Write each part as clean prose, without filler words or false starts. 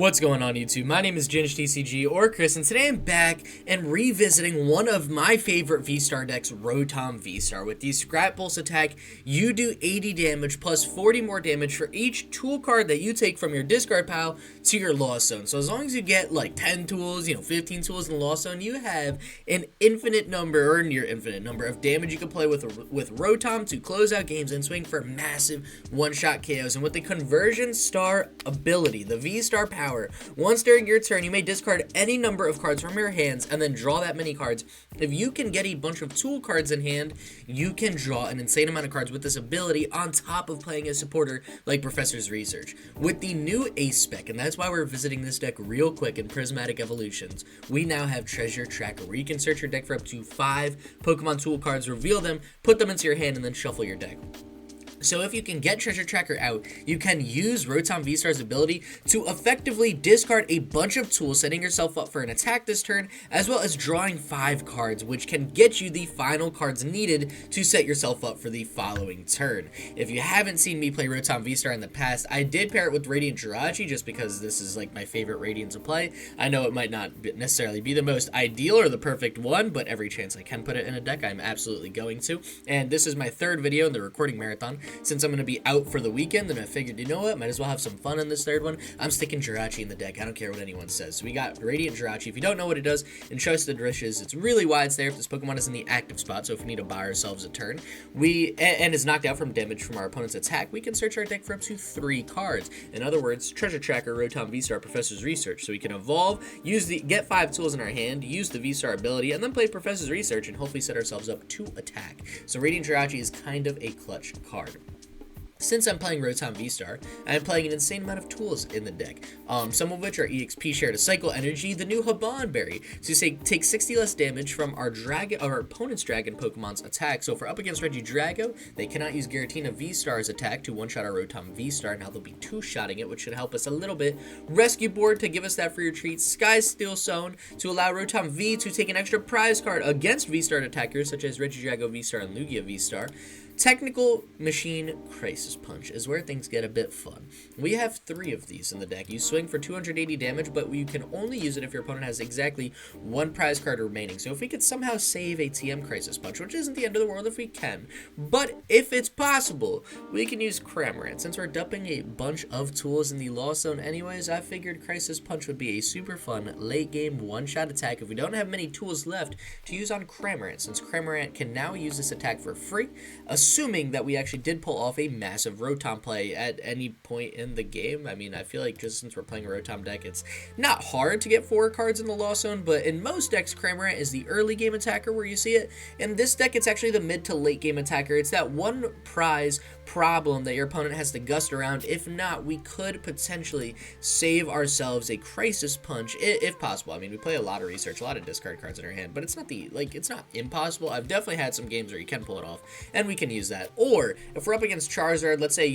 What's going on YouTube? My name is ginj-tcg or Chris, and today I'm back and revisiting one of my favorite V-Star decks, Rotom V-Star. With the Scrap Pulse attack, you do 80 damage plus 40 more damage for each tool card that you take from your discard pile to your Lost Zone. So as long as you get like 10 tools, 15 tools in the Lost Zone, you have an infinite number, or near infinite number, of damage you can play with Rotom to close out games and swing for massive one-shot KOs. And with the Conversion Star ability, the V-Star power, once during your turn, you may discard any number of cards from your hands and then draw that many cards. If you can get a bunch of tool cards in hand, you can draw an insane amount of cards with this ability on top of playing a supporter like Professor's Research. With the new SPEC, and that's why we're visiting this deck real quick in Prismatic Evolutions, we now have Treasure Tracker, where you can search your deck for up to 5 Pokemon tool cards, reveal them, put them into your hand, and then shuffle your deck. So if you can get Treasure Tracker out, you can use Rotom V-Star's ability to effectively discard a bunch of tools, setting yourself up for an attack this turn, as well as drawing 5 cards, which can get you the final cards needed to set yourself up for the following turn. If you haven't seen me play Rotom V-Star in the past, I did pair it with Radiant Jirachi just because this is like my favorite Radiant to play. I know it might not necessarily be the most ideal or the perfect one, but every chance I can put it in a deck, I'm absolutely going to. And this is my 3rd video in the recording marathon. Since I'm going to be out for the weekend, then I figured, you know what, might as well have some fun in this 3rd one. I'm sticking Jirachi in the deck. I don't care what anyone says. So we got Radiant Jirachi. If you don't know what it does, in Choice of the Dishes, it's really why it's there if this Pokemon is in the active spot. So if we need to buy ourselves a turn, and is knocked out from damage from our opponent's attack, we can search our deck for up to 3 cards. In other words, Treasure Tracker, Rotom V-Star, Professor's Research. So we can evolve, get 5 tools in our hand, use the V-Star ability, and then play Professor's Research and hopefully set ourselves up to attack. So Radiant Jirachi is kind of a clutch card. Since I'm playing Rotom V-Star, I'm playing an insane amount of tools in the deck, some of which are EXP Share to Cycle Energy, the new Haban Berry, to take 60 less damage from our opponent's Dragon Pokemon's attack. So if we're up against Regidrago, they cannot use Giratina V-Star's attack to one-shot our Rotom V-Star. Now they'll be 2-shotting it, which should help us a little bit. Rescue Board to give us that free retreat. Sky Seal Stone to allow Rotom V to take an extra prize card against V-Star attackers, such as Regidrago V-Star and Lugia V-Star. Technical Machine Crisis Punch is where things get a bit fun. We have 3 of these in the deck. You swing for 280 damage, but you can only use it if your opponent has exactly 1 prize card remaining. So if we could somehow save a TM Crisis Punch, which isn't the end of the world if we can, but if it's possible, we can use Cramorant. Since we're dumping a bunch of tools in the Lost Zone anyways, I figured Crisis Punch would be a super fun late game one-shot attack if we don't have many tools left to use on Cramorant, since Cramorant can now use this attack for free, assuming that we actually did pull off a massive Rotom play at any point in the game. I mean, I feel like just since we're playing a Rotom deck, it's not hard to get 4 cards in the Lost Zone, but in most decks, Cramorant is the early game attacker where you see it. In this deck, it's actually the mid to late game attacker. It's that 1 prize problem that your opponent has to gust around. If not, we could potentially save ourselves a Crisis Punch if possible. I mean, we play a lot of research, a lot of discard cards in our hand, but it's not it's not impossible. I've definitely had some games where you can pull it off, and we can use that. Or if we're up against Charizard, let's say,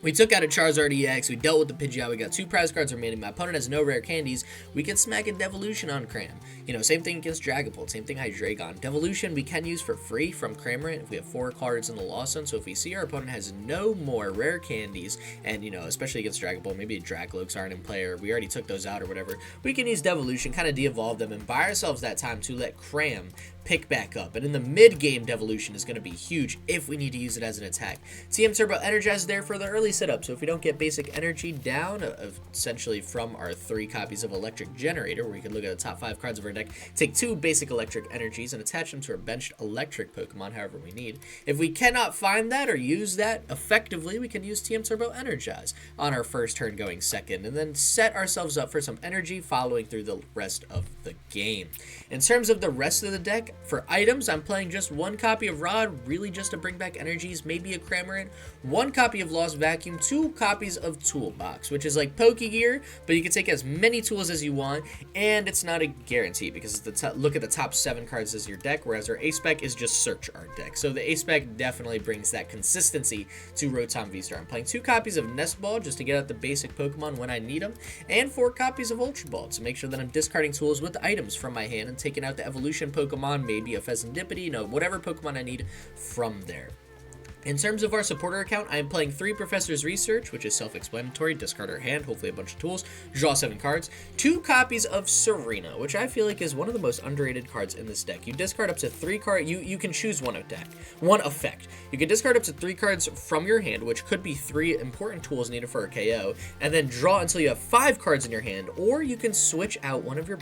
we took out a Charizard EX, we dealt with the Pidgeot, we got 2 prize cards remaining, my opponent has no rare candies, we can smack a Devolution on Cram. Same thing against Dragapult, same thing Hydreigon. Devolution we can use for free from Cramorant if we have 4 cards in the Lost Zone, so if we see our opponent has no more rare candies, and especially against Dragapult, maybe Dragloaks aren't in play, or we already took those out or whatever, we can use Devolution, kind of de-evolve them, and buy ourselves that time to let Cram pick back up. And in the mid-game, Devolution is going to be huge if we need to use it as an attack. TM Turbo Energize is there for the early setup, so if we don't get basic energy down, essentially from our 3 copies of Electric Generator, where we can look at the top 5 cards of our deck, take 2 basic electric energies and attach them to our benched electric Pokemon however we need. If we cannot find that or use that effectively, we can use TM Turbo Energize on our first turn going 2nd, and then set ourselves up for some energy following through the rest of the game. In terms of the rest of the deck, for items, I'm playing just 1 copy of Rod, really just to bring back energies, maybe a Cramorant, 1 copy of Lost Vacuum, 2 copies of Tool Box, which is like Pokegear, but you can take as many tools as you want, and it's not a guarantee because look at the top 7 cards as your deck, whereas our SPEC is just search our deck. So the SPEC definitely brings that consistency to Rotom V-Star. I'm playing 2 copies of Nest Ball just to get out the basic Pokemon when I need them, and 4 copies of Ultra Ball to make sure that I'm discarding tools with items from my hand and taking out the evolution Pokemon, maybe a Fezandipiti, whatever Pokemon I need from there. In terms of our supporter account, I am playing 3 Professor's Research, which is self-explanatory, discard our hand, hopefully a bunch of tools, draw 7 cards, 2 copies of Serena, which I feel like is one of the most underrated cards in this deck. You discard up to 3 cards, you can choose one effect. You can discard up to 3 cards from your hand, which could be 3 important tools needed for a KO, and then draw until you have 5 cards in your hand, or you can switch out one of your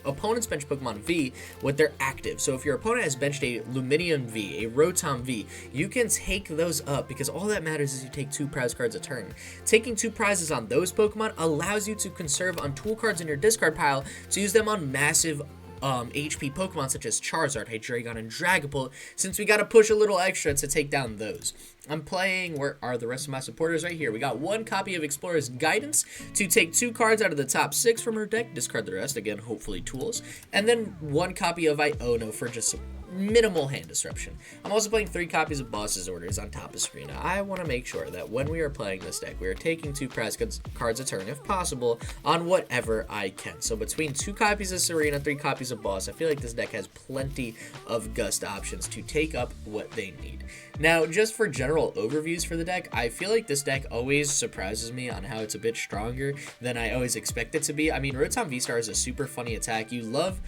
opponent's bench Pokemon V with their active. So if your opponent has benched a Lumineon V, a Rotom V, you can take those up because all that matters is you take 2 prize cards a turn. Taking 2 prizes on those Pokemon allows you to conserve on tool cards in your discard pile to use them on massive HP Pokemon such as Charizard, Hydreigon, and Dragapult, since we gotta push a little extra to take down those. I'm playing, where are the rest of my supporters? Right here. We got 1 copy of Explorer's Guidance to take 2 cards out of the top 6 from her deck, discard the rest, again, hopefully tools, and then 1 copy of Iono for just some minimal hand disruption. I'm also playing 3 copies of Boss's Orders on top of Serena. I want to make sure that when we are playing this deck, we are taking 2 prize cards a turn, if possible, on whatever I can. So between 2 copies of Serena, 3 copies of Boss, I feel like this deck has plenty of gust options to take up what they need. Now, just for general overviews for the deck, I feel like this deck always surprises me on how it's a bit stronger than I always expect it to be. I mean, Rotom V-STAR is a super funny attack. You love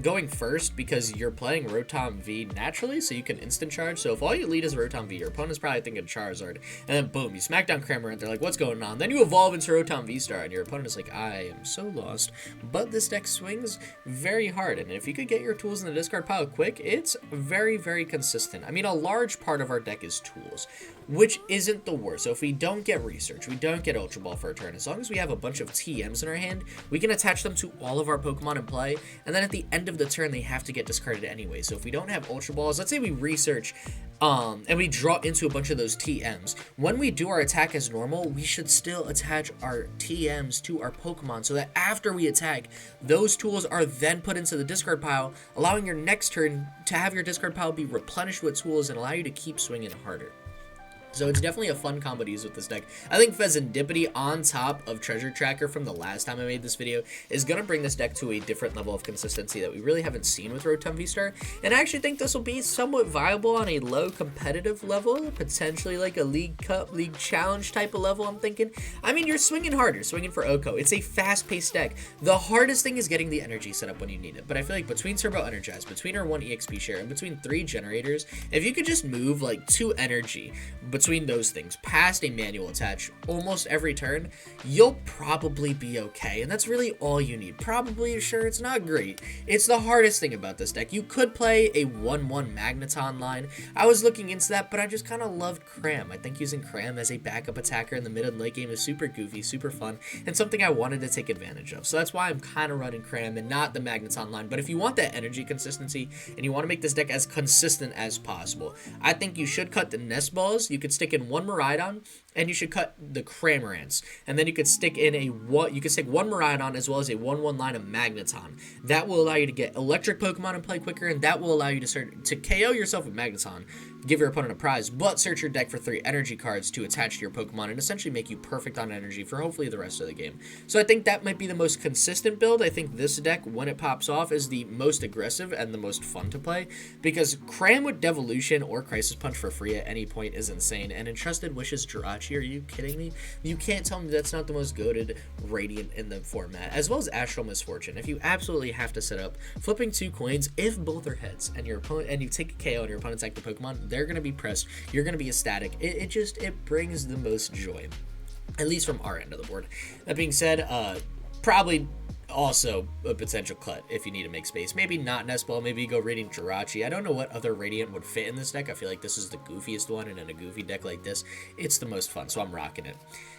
going first because you're playing Rotom V naturally, so you can instant charge. So if all you lead is Rotom V, your opponent's probably thinking Charizard, and then boom, you smack down Cramorant, they're like, what's going on? Then you evolve into Rotom V-STAR, and your opponent is like, I am so lost. But this deck swings very hard, and if you could get your tools in the discard pile quick, it's very, very consistent. I mean, a large part of our deck is tools, which isn't the worst. So if we don't get Research, we don't get Ultra Ball for a turn, as long as we have a bunch of TMs in our hand, we can attach them to all of our Pokemon in play, and then at the end of the turn, they have to get discarded anyway. So if we don't have Ultra Balls, let's say we Research, and we draw into a bunch of those TMs, when we do our attack as normal, we should still attach our TMs to our Pokemon, so that after we attack, those tools are then put into the discard pile, allowing your next turn to have your discard pile be replenished with tools and allow you to keep swinging harder. So it's definitely a fun combo to use with this deck. I think Fezandipiti on top of Treasure Tracker from the last time I made this video is going to bring this deck to a different level of consistency that we really haven't seen with Rotom V-STAR. And I actually think this will be somewhat viable on a low competitive level, potentially like a League Cup, League Challenge type of level, I'm thinking. I mean, you're swinging harder, swinging for Oko. It's a fast-paced deck. The hardest thing is getting the energy set up when you need it. But I feel like between Turbo Energize, between our 1 EXP share, and between 3 generators, if you could just move like 2 energy between those things past a manual attach almost every turn, you'll probably be okay, and that's really all you need. Probably, sure, it's not great. It's the hardest thing about this deck. You could play a 1-1 Magneton line. I was looking into that, but I just kind of loved Cram. I think using Cram as a backup attacker in the mid and late game is super goofy, super fun, and something I wanted to take advantage of. So that's why I'm kind of running Cram and not the Magneton line. But if you want that energy consistency and you want to make this deck as consistent as possible, I think you should cut the Nest Balls. You could stick in 1 Miraidon, and you should cut the Cramorants, and then you could stick in you could stick 1 Miraidon as well as a 1-1 line of Magneton. That will allow you to get electric Pokemon and play quicker, and that will allow you to KO yourself with Magneton, give your opponent a prize, but search your deck for 3 energy cards to attach to your Pokemon and essentially make you perfect on energy for hopefully the rest of the game. So I think that might be the most consistent build. I think this deck, when it pops off, is the most aggressive and the most fun to play, because Cram with Devolution or Crisis Punch for free at any point is insane, and Entrusted Wishes Jirachi, are you kidding me? You can't tell me that's not the most goated Radiant in the format, as well as Astral Misfortune. If you absolutely have to set up flipping 2 coins, if both are heads, and your opponent, and you take a KO and your opponent's like the Pokemon, they're going to be pressed, you're going to be ecstatic. It brings the most joy, at least from our end of the board. That being said, probably also a potential cut if you need to make space. Maybe not Nest Ball, maybe you go Radiant Jirachi. I don't know what other Radiant would fit in this deck. I feel like this is the goofiest one, and in a goofy deck like this, it's the most fun, so I'm rocking it.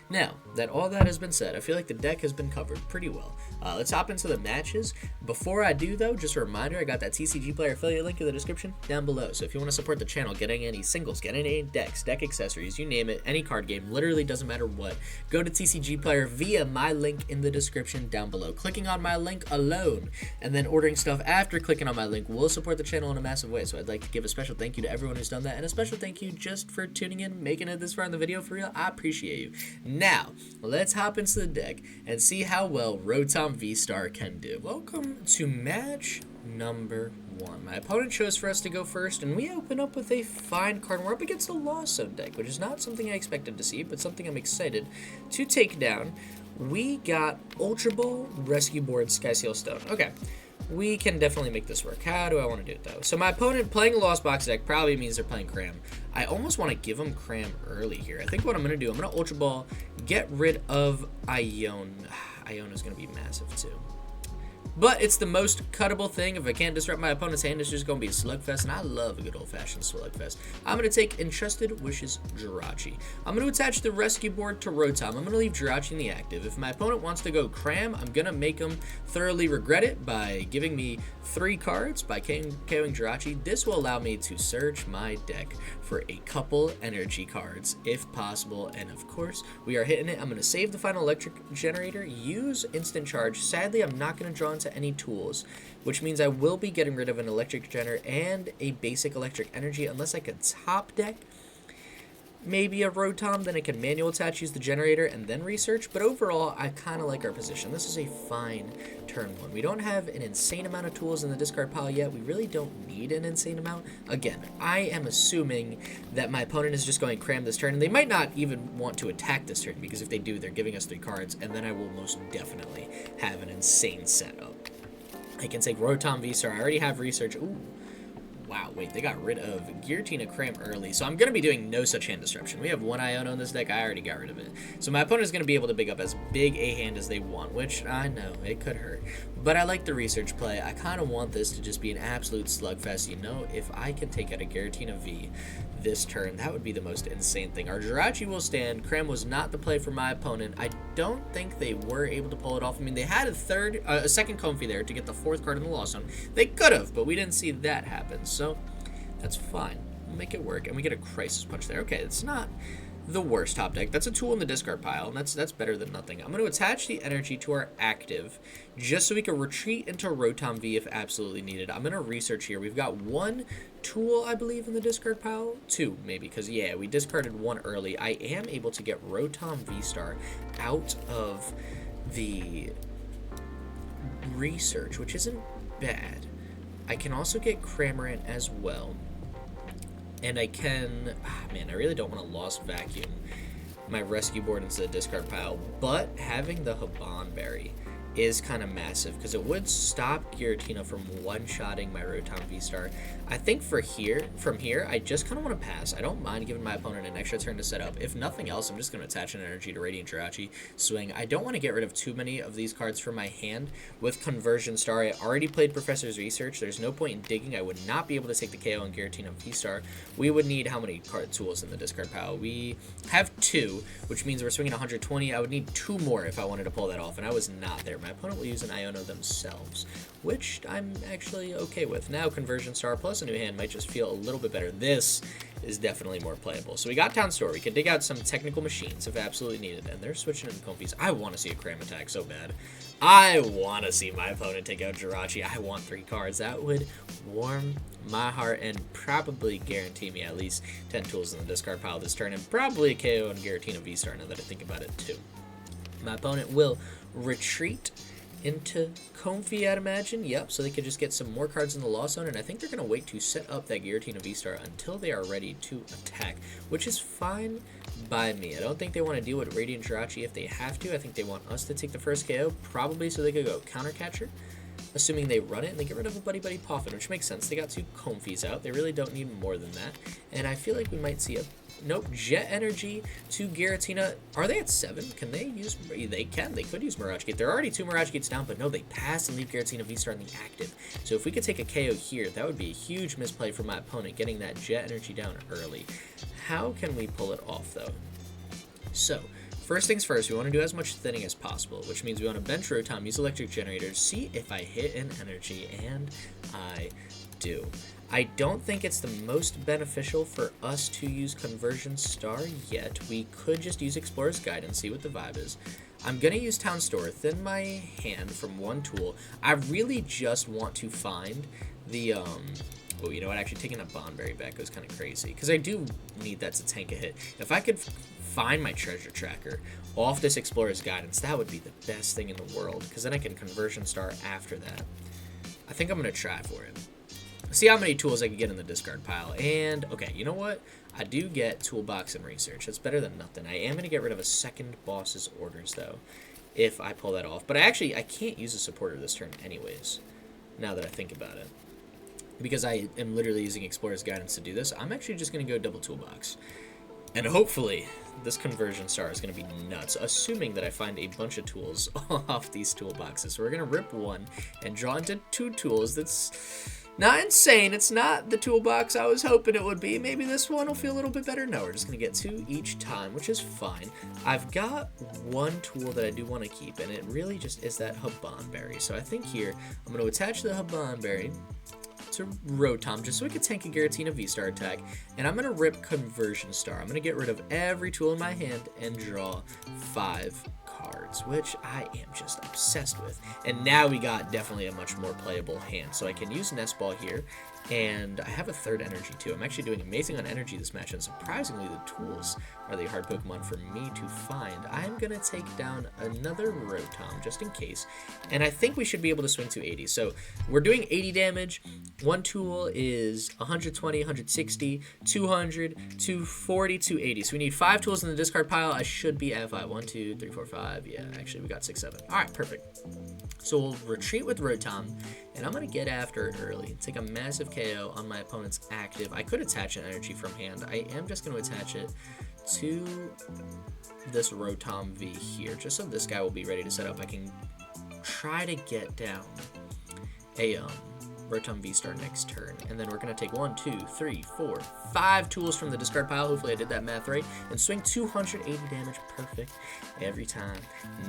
Now, that all that has been said, I feel like the deck has been covered pretty well. Let's hop into the matches. Before I do, though, just a reminder, I got that TCG player affiliate link in the description down below. So if you want to support the channel, getting any singles, getting any decks, deck accessories, you name it, any card game, literally doesn't matter what, go to TCG player via my link in the description down below. Clicking on my link alone, and then ordering stuff after clicking on my link will support the channel in a massive way. So I'd like to give a special thank you to everyone who's done that, and a special thank you just for tuning in, making it this far in the video. For real, I appreciate you. Now, let's hop into the deck and see how well Rotom V-STAR can do. Welcome to match number one. My opponent chose for us to go first, and we open up with a fine card. We're up against a Lost Zone deck, which is not something I expected to see, but something I'm excited to take down. We got Ultra Ball, Rescue Board, Sky Seal Stone. Okay, we can definitely make this work. How do I want to do it, though? So my opponent playing a Lost Box deck probably means they're playing Cram. I almost want to give them Cram early here. I think what I'm going to do, I'm going to Ultra Ball, get rid of Iono. Iono's going to be massive, too. But it's the most cuttable thing. If I can't disrupt my opponent's hand, it's just going to be a slugfest, and I love a good old-fashioned slugfest. I'm going to take Entrusted Wishes Jirachi. I'm going to attach the Rescue Board to Rotom. I'm going to leave Jirachi in the active. If my opponent wants to go Cram, I'm going to make him thoroughly regret it by giving me 3 cards by KOing Jirachi. This will allow me to search my deck for a couple energy cards, if possible, and of course, we are hitting it. I'm going to save the final Electric Generator, use Instant Charge. Sadly, I'm not going to draw into any tools, which means I will be getting rid of an Electric Generator and a basic Electric Energy unless I could top deck maybe a Rotom, then I can manual attach, use the generator, and then research. But overall, I kind of like our position. This is a fine turn 1. We don't have an insane amount of tools in the discard pile yet. We really don't need an insane amount. Again, I am assuming that my opponent is just going Cram this turn, and they might not even want to attack this turn, because if they do, they're giving us 3 cards, and then I will most definitely have an insane setup. I can take Rotom VSTAR. I already have research. Ooh. Wow, wait, they got rid of Giratina Cram early, so I'm going to be doing no such hand disruption. We have 1 Iono in this deck. I already got rid of it. So my opponent is going to be able to pick up as big a hand as they want, which I know, it could hurt. But I like the research play. I kind of want this to just be an absolute slugfest. You know, if I can take out a Giratina V this turn, that would be the most insane thing. Our Jirachi will stand. Cram was not the play for my opponent. I don't think they were able to pull it off. I mean, they had a second Comfy there to get the 4th card in the Lost Zone. They could have, but we didn't see that happen. So that's fine. We'll make it work, and we get a Crisis Punch there. Okay, it's not the worst top deck. That's a tool in the discard pile, and that's better than nothing. I'm going to attach the energy to our active just so we can retreat into Rotom V if absolutely needed. I'm going to research here. We've got 1 tool, I believe, in the discard pile. 2, maybe, because, yeah, we discarded 1 early. I am able to get Rotom VSTAR out of the research, which isn't bad. I can also get Cramorant as well. And I can, man, I really don't want to Lost Vacuum my Rescue Board into the discard pile, but having the Haban Berry is kind of massive because it would stop Giratina from one-shotting my Rotom VSTAR. I think from here, I just kind of want to pass. I don't mind giving my opponent an extra turn to set up. If nothing else, I'm just going to attach an energy to Radiant Jirachi, swing. I don't want to get rid of too many of these cards from my hand with Conversion Star. I already played Professor's Research. There's no point in digging. I would not be able to take the KO on Giratina VSTAR. We would need how many card tools in the discard pile? We have 2, which means we're swinging 120. I would need 2 more if I wanted to pull that off, and I was not there. My opponent will use an Iono themselves, which I'm actually okay with. Now Conversion Star plus a new hand might just feel a little bit better. This is definitely more playable. So we got Town Store. We can dig out some technical machines if absolutely needed, and they're switching into Comfies. I want to see a Cram attack so bad. I want to see my opponent take out Jirachi. I want 3 cards. That would warm my heart and probably guarantee me at least 10 tools in the discard pile this turn, and probably a KO on Giratina VSTAR now that I think about it too. My opponent will retreat into Comfy, I'd imagine. Yep, so they could just get some more cards in the Lost Zone, and I think they're going to wait to set up that Giratina VSTAR until they are ready to attack, which is fine by me. I don't think they want to deal with Radiant Jirachi if they have to. I think they want us to take the first KO, probably so they could go Counter Catcher, assuming they run it and they get rid of a Buddy Buddy Poffin, which makes sense. They got 2 Comfies out. They really don't need more than that, and I feel like we might see a nope, Jet Energy to Giratina. Are they at 7? Can they use... They can. They could use Mirage Gate. There are already 2 Mirage Gates down, but no, they pass and leave Giratina VSTAR in the active. So if we could take a KO here, that would be a huge misplay for my opponent, getting that Jet Energy down early. How can we pull it off, though? So, first things first, we want to do as much thinning as possible, which means we want to bench Rotom, use Electric Generator, see if I hit an energy, and I do. I don't think it's the most beneficial for us to use Conversion Star yet. We could just use Explorer's Guide and see what the vibe is. I'm going to use Town Store, thin my hand from 1 tool. I really just want to find the, oh, you know what, actually taking a Haban Berry back was kind of crazy, because I do need that to tank a hit. If I could find my treasure tracker off this Explorer's Guidance, that would be the best thing in the world, because then I can Conversion Star after that. I think I'm going to try for it. see how many tools I can get in the discard pile. And, okay, you know what? I do get Toolbox and Research. That's better than nothing. I am going to get rid of a second boss's orders, though, if I pull that off. But I can't use a supporter this turn anyways, now that I think about it. Because I am literally using Explorer's Guidance to do this, I'm actually just going to go double Toolbox. And hopefully, this conversion star is going to be nuts, assuming that I find a bunch of tools off these toolboxes. So we're going to rip one and draw into 2 tools. That's not insane. It's not the toolbox I was hoping it would be. Maybe this one will feel a little bit better. No, we're just going to get 2 each time, which is fine. I've got one tool that I do want to keep, and it really just is that Haban Berry. So I think here, I'm going to attach the Haban Berry to Rotom, just so we can tank a Giratina V-Star attack, and I'm going to rip Conversion Star. I'm going to get rid of every tool in my hand and draw 5 cards, which I am just obsessed with. And now we got definitely a much more playable hand, so I can use Nest Ball here, and I have a 3rd energy too. I'm actually doing amazing on energy this match, and surprisingly the tools are the hard Pokemon for me to find. I'm going to take down another Rotom just in case, and I think we should be able to swing 280. So we're doing 80 damage. One tool is 120, 160, 200, 240, 280. So we need 5 tools in the discard pile. I should be at 5. 1, 2, 3, 4, 5. Yeah, actually we got 6, 7. All right, perfect. So we'll retreat with Rotom, and I'm going to get after it early. Take a massive KO on my opponent's active. I could attach an energy from hand. I am just going to attach it to this Rotom V here, just so this guy will be ready to set up. I can try to get down a Rotom V-Star next turn, and then we're going to take 1, 2, 3, 4, 5 tools from the discard pile. Hopefully I did that math right, and swing 280 damage. Perfect every time.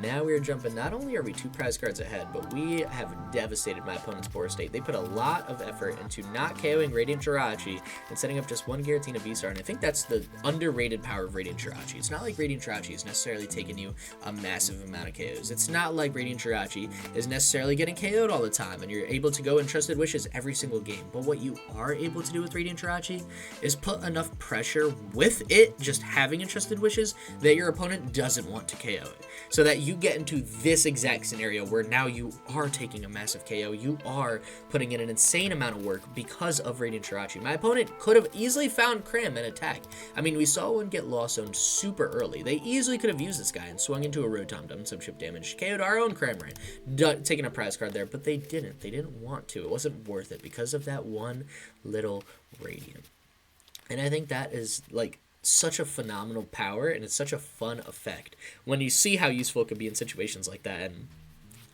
Now we're jumping. Not only are we 2 prize cards ahead, but we have devastated my opponent's board state. They put a lot of effort into not KOing Radiant Jirachi and setting up just 1 Giratina V-Star, and I think that's the underrated power of Radiant Jirachi. It's not like Radiant Jirachi is necessarily taking you a massive amount of KOs. It's not like Radiant Jirachi is necessarily getting KO'd all the time, and you're able to go in Trusted Wishes every single game. But what you are able to do with Radiant Jirachi is put enough pressure with it just having Entrusted Wishes that your opponent doesn't want to KO it, so that you get into this exact scenario where now you are taking a massive KO. You are putting in an insane amount of work because of Radiant Jirachi. My opponent could have easily found Cram and attack. I mean, we saw one get Lost Zone super early. They easily could have used this guy and swung into a Rotom, done some chip damage, KO'd our own Cramorant, taking a prize card there, but they didn't. They didn't want to. It wasn't worth it because of that one little Radiant. And I think that is like such a phenomenal power, and it's such a fun effect when you see how useful it could be in situations like that. And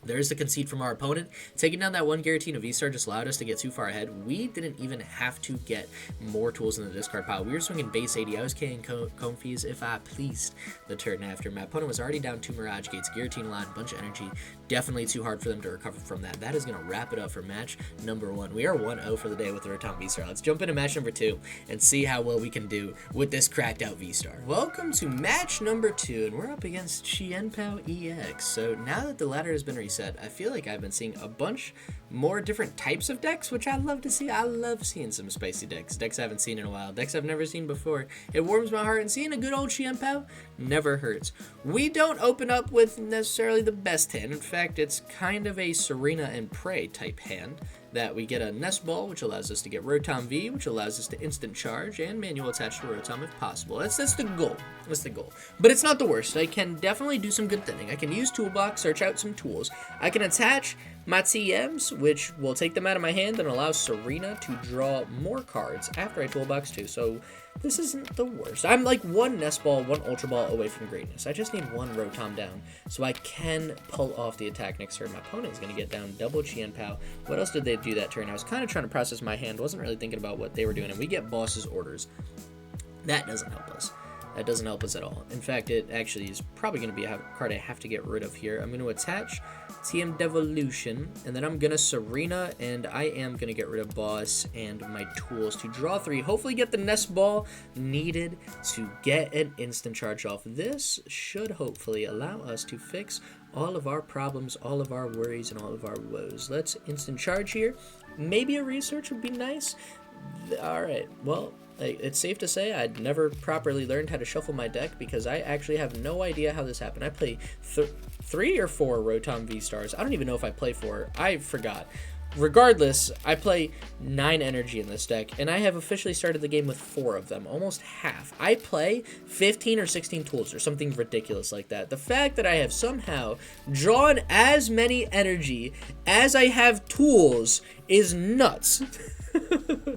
there's the concede from our opponent. Taking down that 1 Giratina V-Star just allowed us to get too far ahead. We didn't even have to get more tools in the discard pile. We were swinging base 80. I was K'ing Comfies if I pleased the turn after. My opponent was already down 2 Mirage Gates, Giratina line, bunch of energy. Definitely too hard for them to recover from that. That is going to wrap it up for match number 1. We are 1-0 for the day with the Rotom V-Star. Let's jump into match number 2 and see how well we can do with this cracked out V-Star. Welcome to match number 2, and we're up against Chien-Pao EX. So now that the ladder has been reset, I feel like I've been seeing a bunch more different types of decks, which I love to see. I love seeing some spicy decks. Decks I haven't seen in a while. Decks I've never seen before. It warms my heart, and seeing a good old Chien-Pao never hurts. We don't open up with necessarily the best hand. In fact, it's kind of a Serena and Prey type hand. That we get a Nest Ball, which allows us to get Rotom V, which allows us to instant charge, and manual attach to Rotom if possible. That's the goal. That's the goal. But it's not the worst. I can definitely do some good thinning. I can use Toolbox, search out some tools. I can attach my TMs, which will take them out of my hand and allow Serena to draw more cards after I Toolbox too. So this isn't the worst. I'm like 1 Nest Ball, 1 Ultra Ball away from greatness. I just need 1 Rotom down so I can pull off the attack next turn. My opponent is going to get down double Chien-Pao. What else did they do that turn? I was kind of trying to process my hand. Wasn't really thinking about what they were doing. And we get Boss's Orders. That doesn't help us. That doesn't help us at all. In fact, it actually is probably going to be a card I have to get rid of here. I'm going to attach TM Devolution, and then I'm going to Serena, and I am going to get rid of Boss and my tools to draw 3. Hopefully get the Nest Ball needed to get an instant charge off. This should hopefully allow us to fix all of our problems, all of our worries, and all of our woes. Let's instant charge here. Maybe a research would be nice. Alright, well, it's safe to say I'd never properly learned how to shuffle my deck because I actually have no idea how this happened. I play 3 or 4 Rotom V-Stars. I don't even know if I play 4. I forgot. Regardless, I play 9 energy in this deck, and I have officially started the game with 4 of them, almost half. I play 15 or 16 tools or something ridiculous like that. The fact that I have somehow drawn as many energy as I have tools is nuts.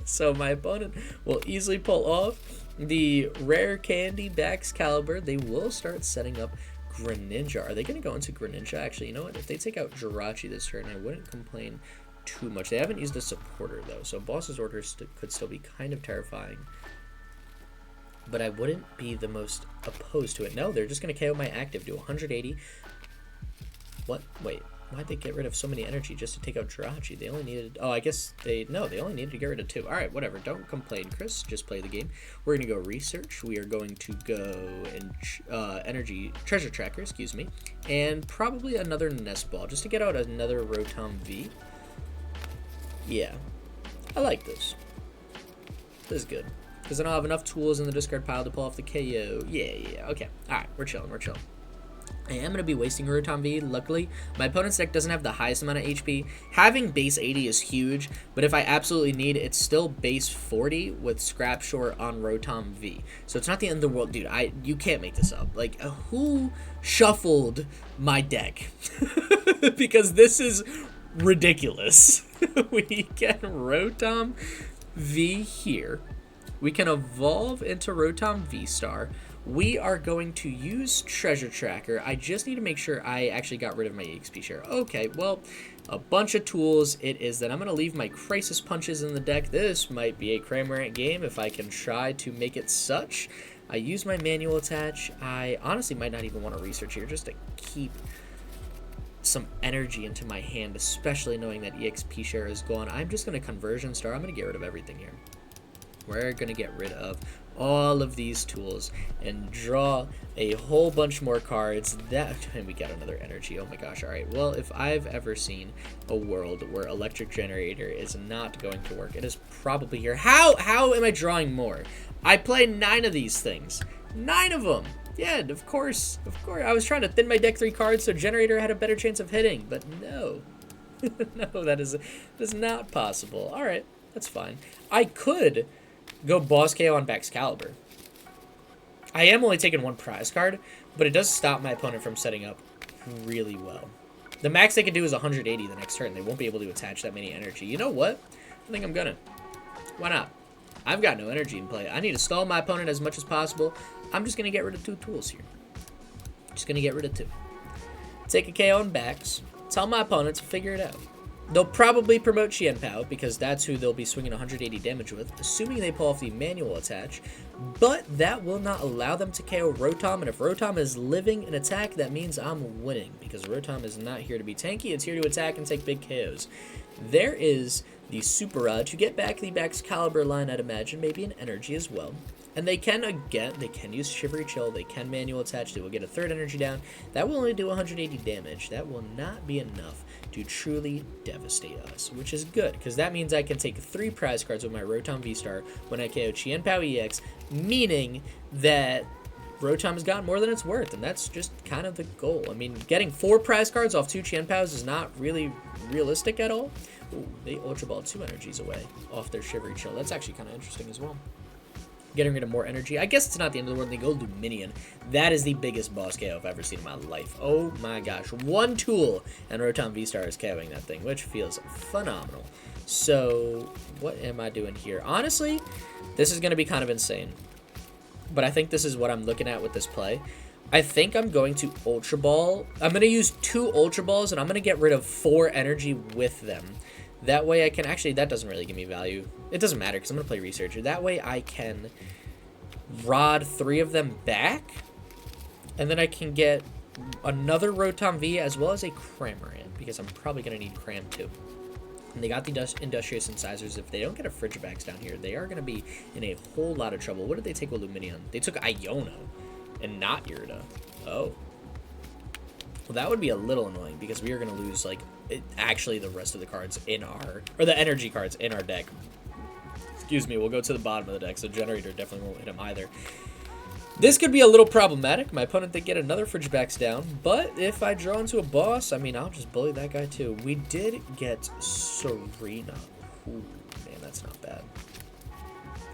So my opponent will easily pull off the Rare Candy Baxcalibur. They will start setting up Greninja. Are they going to go into Greninja? Actually, you know what? If they take out Jirachi this turn, I wouldn't complain too much. They haven't used a supporter, though, so Boss's Order could still be kind of terrifying. But I wouldn't be the most opposed to it. No, they're just going to KO my active, do 180. What? Wait. Why'd they get rid of so many energy just to take out Jirachi? They only needed... Oh, I guess they... No, they only needed to get rid of 2. Alright, whatever. Don't complain, Chris. Just play the game. We're going to go Research. We are going to go Energy... Treasure Tracker, excuse me. And probably another Nest Ball, just to get out another Rotom V. Yeah. I like this. This is good. Because then I'll have enough tools in the discard pile to pull off the KO. Yeah. Okay. Alright, we're chilling. I am going to be wasting Rotom V, luckily. My opponent's deck doesn't have the highest amount of HP. Having base 80 is huge, but if I absolutely need, it's still base 40 with Scrap Short on Rotom V. So it's not the end of the world. Dude, you can't make this up. Like, who shuffled my deck? Because this is ridiculous. We get Rotom V here. We can evolve into Rotom VSTAR. We are going to use Treasure Tracker. I just need to make sure I actually got rid of my EXP share. Okay, well, a bunch of tools it is. Then I'm going to leave my Crisis Punches in the deck. This might be a Cramorant game if I can try to make it such. I use my manual attach. I honestly might not even want to research here just to keep some energy into my hand, especially knowing that EXP share is gone. I'm just going to Conversion Star. I'm going to get rid of everything here. We're going to get rid of all of these tools and draw a whole bunch more cards. And we got another energy. Oh my gosh. All right. Well, if I've ever seen a world where Electric Generator is not going to work, it is probably here. How am I drawing more? I play 9 of these things. 9 of them. Yeah, of course. I was trying to thin my deck 3 cards so Generator had a better chance of hitting, but no. No, that is not possible. All right. That's fine. I could go Boss KO on Baxcalibur. I am only taking 1 prize card, but it does stop my opponent from setting up really well. The max they can do is 180 the next turn. They won't be able to attach that many energy. You know what? I think I'm gonna. Why not? I've got no energy in play. I need to stall my opponent as much as possible. I'm just gonna get rid of 2 tools here. Just gonna get rid of 2. Take a KO on Bax. Tell my opponent to figure it out. They'll probably promote Qianpao because that's who they'll be swinging 180 damage with, assuming they pull off the manual attach, but that will not allow them to KO Rotom, and if Rotom is living in attack, that means I'm winning, because Rotom is not here to be tanky, it's here to attack and take big KOs. There is the Super Rod to get back the Baxcalibur line, I'd imagine, maybe an energy as well. And they can, again, they can use Shivery Chill, they can manual attach, they will get a 3rd energy down. That will only do 180 damage. That will not be enough to truly devastate us, which is good, because that means I can take 3 prize cards with my Rotom VSTAR when I KO Qianpao EX, meaning that Rotom has gotten more than it's worth, and that's just kind of the goal. I mean, getting 4 prize cards off 2 Qianpaos is not really realistic at all. Ooh, they Ultra Ball 2 energies away off their Shivery Chill. That's actually kind of interesting as well. Getting rid of more energy. I guess it's not the end of the world. They go Dominion. That is the biggest boss KO I've ever seen in my life. Oh my gosh. 1 tool, and Rotom VSTAR is KOing that thing, which feels phenomenal. So, what am I doing here? Honestly, this is going to be kind of insane. But I think this is what I'm looking at with this play. I think I'm going to Ultra Ball. I'm going to use 2 Ultra Balls, and I'm going to get rid of 4 energy with them. That way I can, actually, that doesn't really give me value. It doesn't matter because I'm going to play Researcher. That way I can Rod 3 of them back, and then I can get another Rotom V as well as a Cramorant, because I'm probably going to need Cram too. And they got the Industrious Incisors. If they don't get a Frigibax down here, they are going to be in a whole lot of trouble. What did they take with Lumineon? They took Iono and not Irida. Oh. Well, that would be a little annoying because we are going to lose, like, actually the rest of the cards in our, or the energy cards in our deck. Excuse me, we'll go to the bottom of the deck, so Generator definitely won't hit him either. This could be a little problematic. My opponent did get another Frigibax down, but if I draw into a boss, I mean, I'll just bully that guy too. We did get Serena. Ooh, man, that's not bad.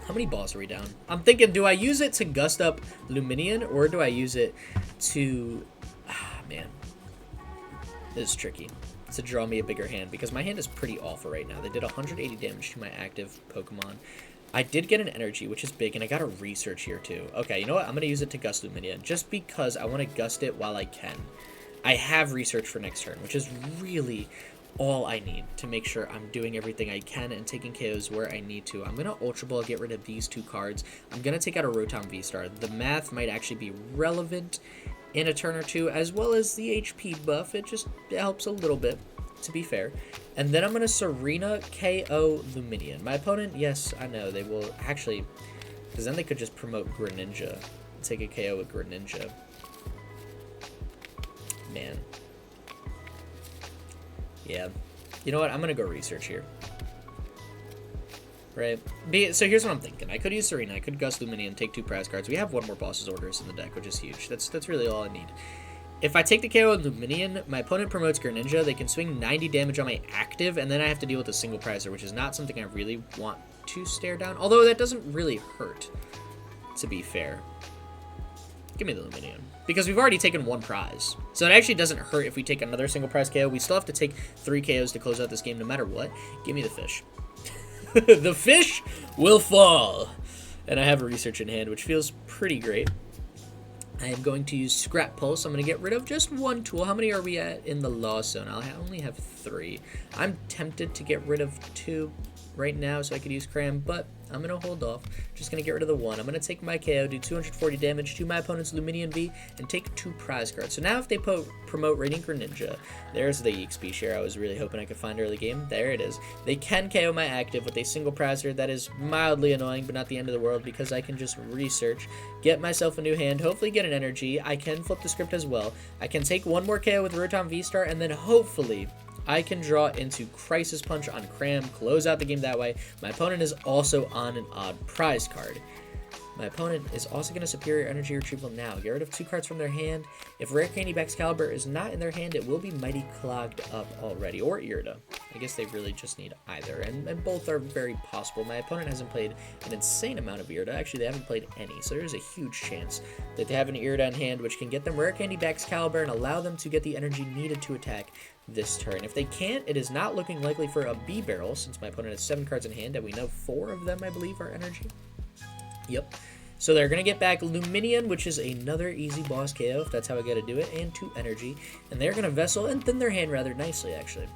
How many balls are we down? I'm thinking, do I use it to gust up Lumineon, or do I use it to... man. This is tricky. To draw me a bigger hand, because my hand is pretty awful right now. They did 180 damage to my active Pokemon. I did get an energy, which is big, and I got a research here too. Okay, you know what? I'm going to use it to gust Lumineon, just because I want to gust it while I can. I have research for next turn, which is really all I need to make sure I'm doing everything I can and taking KOs where I need to. I'm going to Ultra Ball, get rid of these two cards. I'm going to take out a Rotom V-Star. The math might actually be relevant in a turn or two, as well as the HP buff. It just helps a little bit, to be fair. And then I'm going to Serena KO Lumineon. My opponent, yes, I know, they will actually, because then they could just promote Greninja. Take a KO with Greninja. Man. Yeah. You know what? I'm going to go research here. Right? So here's what I'm thinking. I could use Serena. I could gust Lumineon, take 2 prize cards. We have 1 more boss's orders in the deck, which is huge. That's really all I need. If I take the KO on Lumineon, my opponent promotes Greninja. They can swing 90 damage on my active, and then I have to deal with a single prizer, which is not something I really want to stare down. Although that doesn't really hurt, to be fair. Give me the Lumineon. Because we've already taken 1 prize. So it actually doesn't hurt if we take another single prize KO. We still have to take 3 KOs to close out this game no matter what. Give me the fish. The fish will fall. And I have a research in hand, which feels pretty great. I am going to use Scrap Pulse. I'm going to get rid of just 1 tool. How many are we at in the loss zone? I only have 3. I'm tempted to get rid of 2 right now so I could use Cram, but I'm going to hold off. Just going to get rid of the 1. I'm going to take my KO, do 240 damage to my opponent's Lumineon V, and take 2 prize cards. So now if they promote Radiant Greninja, there's the EXP share I was really hoping I could find early game. There it is. They can KO my active with a single prizer. That is mildly annoying, but not the end of the world, because I can just research, get myself a new hand, hopefully get an energy. I can flip the script as well. I can take 1 more KO with Rotom V-Star, and then hopefully I can draw into Crisis Punch on Cram, close out the game that way. My opponent is also on an odd prize card. My opponent is also going to Superior Energy Retrieval now. Get rid of 2 cards from their hand. If Rare Candy Excalibur is not in their hand, it will be mighty clogged up already. Or Irida. I guess they really just need either. And both are very possible. My opponent hasn't played an insane amount of Irida. Actually, they haven't played any. So there's a huge chance that they have an Irida in hand, which can get them Rare Candy Excalibur and allow them to get the energy needed to attack this turn. If they can't, it is not looking likely for a B-Barrel, since my opponent has 7 cards in hand, and we know 4 of them, I believe, are energy. Yep. So they're going to get back Lumineon, which is another easy boss KO, if that's how I got to do it, and 2 energy. And they're going to Vessel and thin their hand rather nicely, actually.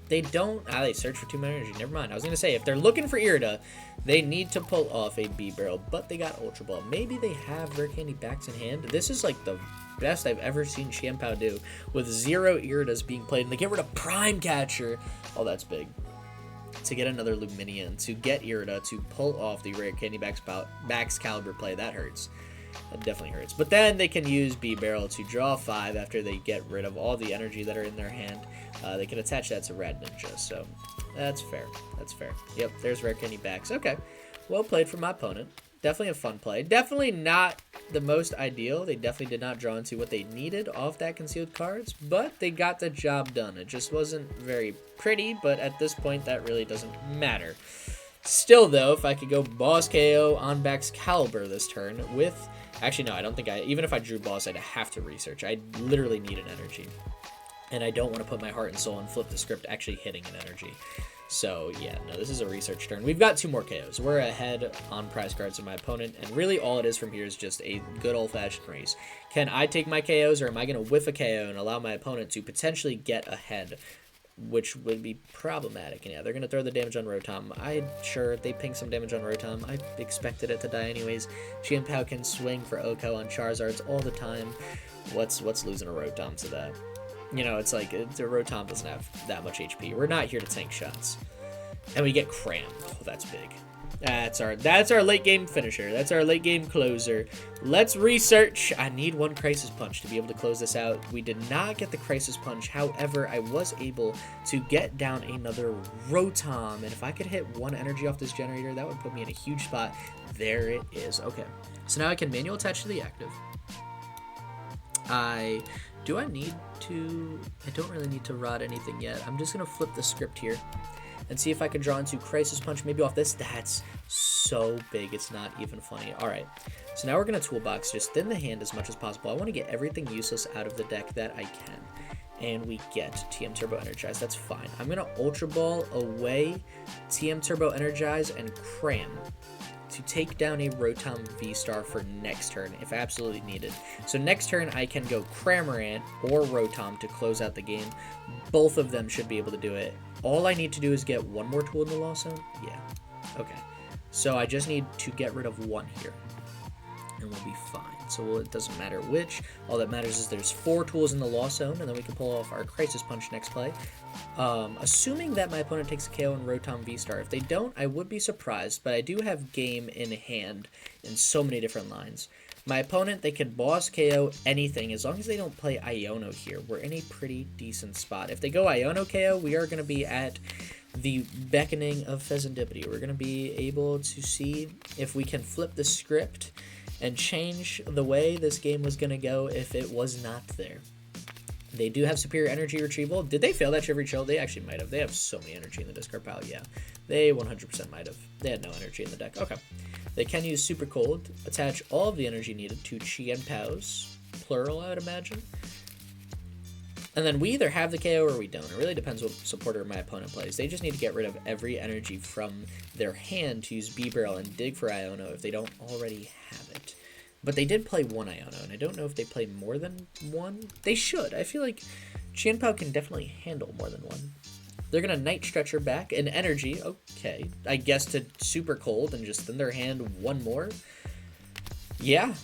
They don't... they search for 2 more energy. Never mind. I was going to say, if they're looking for Irida, they need to pull off a B-Barrel, but they got Ultra Ball. Maybe they have Rare Candy backs in hand. This is like the best I've ever seen Xianpao do, with 0 Iridas being played, and they get rid of Prime Catcher. Oh, that's big. To get another Lumineon, to get Irida, to pull off the Rare Candy Excalibur play. That hurts. That definitely hurts. But then they can use B-Barrel to draw 5 after they get rid of all the energy that are in their hand. They can attach that to Rad Ninja, so that's fair. That's fair. Yep, there's Rare Candy Backs. Okay, well played from my opponent. Definitely a fun play. Definitely not the most ideal. They definitely did not draw into what they needed off that concealed cards, but they got the job done. It just wasn't very pretty, but at this point, that really doesn't matter. Still, though, if I could go Boss KO on Excalibur this turn with... Actually, no, I don't think even if I drew Boss, I'd have to research. I literally need an energy. And I don't want to put my heart and soul and flip the script actually hitting an energy. So, yeah, no, this is a research turn. We've got 2 more KOs. We're ahead on prize cards of my opponent, and really all it is from here is just a good old-fashioned race. Can I take my KOs, or am I going to whiff a KO and allow my opponent to potentially get ahead, which would be problematic? And yeah, they're going to throw the damage on Rotom. Sure, they ping some damage on Rotom. I expected it to die anyways. Xianpao can swing for Oko on Charizards all the time. What's losing a Rotom to that? You know, it's like, the Rotom doesn't have that much HP. We're not here to tank shots. And we get Cram. Oh, that's big. That's our late game finisher. That's our late game closer. Let's research. I need one Crisis Punch to be able to close this out. We did not get the Crisis Punch. However, I was able to get down another Rotom. And if I could hit one energy off this generator, that would put me in a huge spot. There it is. Okay. So now I can manual attach to the active. I don't really need to rod anything yet. I'm just going to flip the script here and see if I can draw into Crisis Punch, maybe off this. That's so big, it's not even funny. All right, so now we're going to toolbox, just thin the hand as much as possible. I want to get everything useless out of the deck that I can. And we get TM Turbo Energize, that's fine. I'm going to Ultra Ball away, TM Turbo Energize, and Cram to take down a Rotom V-Star for next turn, if absolutely needed. So next turn, I can go Cramorant or Rotom to close out the game. Both of them should be able to do it. All I need to do is get one more tool in the Lost Zone. Yeah. Okay. So I just need to get rid of one here, and we'll be fine. So it doesn't matter which. All that matters is there's 4 tools in the Lost Zone, and then we can pull off our Crisis Punch next play. Assuming that my opponent takes a KO in Rotom V-Star. If they don't, I would be surprised, but I do have game in hand in so many different lines. My opponent, they can boss KO anything. As long as they don't play Iono here, we're in a pretty decent spot. If they go Iono KO, we are going to be at the beckoning of Fezandipiti. We're going to be able to see if we can flip the script and change the way this game was going to go if it was not there. They do have superior energy retrieval. Did they fail that Shivery Chill? They actually might have. They have so many energy in the discard pile. Yeah, they 100% might have. They had no energy in the deck. Okay. They can use Super Cold, attach all of the energy needed to Chien-Pao's, plural, I would imagine. And then we either have the KO or we don't. It really depends what supporter my opponent plays. They just need to get rid of every energy from their hand to use B-Barrel and dig for Iono if they don't already have it. But they did play one Iono, and I don't know if they play more than one. They should. I feel like Chien-Pao can definitely handle more than one. They're going to Night Stretcher back and energy. Okay. I guess to Super Cold and just thin their hand one more. Yeah.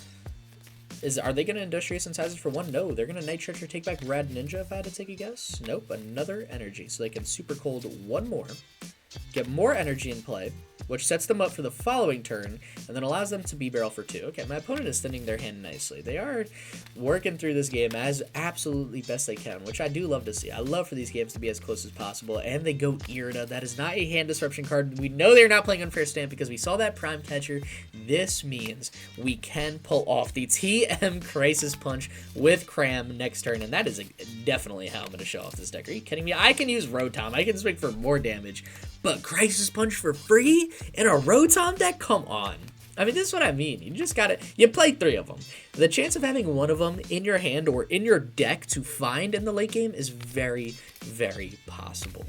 Are they going to Industrious Incisors for one? No. They're going to Night Stretcher, take back Rad Ninja if I had to take a guess. Nope. Another energy. So they can Super Cold one more. Get more energy in play, which sets them up for the following turn, and then allows them to B-Barrel for 2. Okay, my opponent is thinning their hand nicely. They are working through this game as absolutely best they can, which I do love to see. I love for these games to be as close as possible, and they go Irida. That is not a hand disruption card. We know they're not playing Unfair Stamp because we saw that Prime Catcher. This means we can pull off the TM Crisis Punch with Cram next turn, and that is definitely how I'm going to show off this deck. Are you kidding me? I can use Rotom. I can swing for more damage. But Crisis Punch for free in a Rotom deck? Come on. I mean, this is what I mean. You just gotta, you play 3 of them. The chance of having one of them in your hand or in your deck to find in the late game is very, very possible.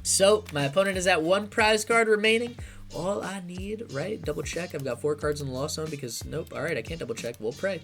So, my opponent is at 1 prize card remaining. All I need, right? Double check. I've got 4 cards in the Lost Zone because, nope. All right, I can't double check. We'll pray.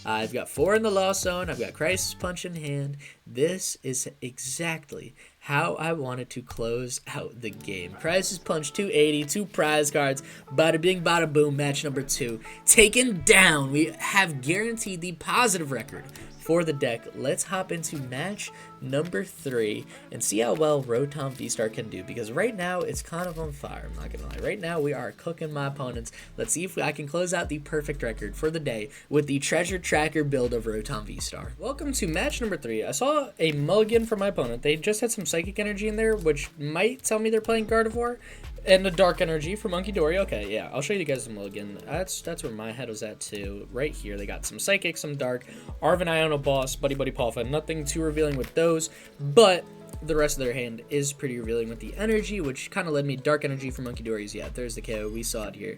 I've got 4 in the Lost Zone. I've got Crisis Punch in hand. This is exactly how I wanted to close out the game. Crisis Punch 280, 2 prize cards. Bada bing, bada boom, match number 2. Taken down. We have guaranteed the positive record for the deck. Let's hop into match number 3 and see how well Rotom V-Star can do, because right now it's kind of on fire. I'm not gonna lie. Right now we are cooking my opponents. Let's see if I can close out the perfect record for the day with the Treasure Tracker build of Rotom V-Star. Welcome to match number 3. I saw a mulligan from my opponent. They just had some Psychic Energy in there, which might tell me they're playing Gardevoir. And the Dark Energy from Monkey Dory. Okay, yeah, I'll show you guys the mulligan. That's where my head was at too. Right here, they got some Psychic, some Dark, Arven Iono Boss, Buddy Buddy Palfa. Nothing too revealing with those, but the rest of their hand is pretty revealing with the energy, which kind of led me Dark Energy from Monkey Dory's. Yeah, there's the KO. We saw it here.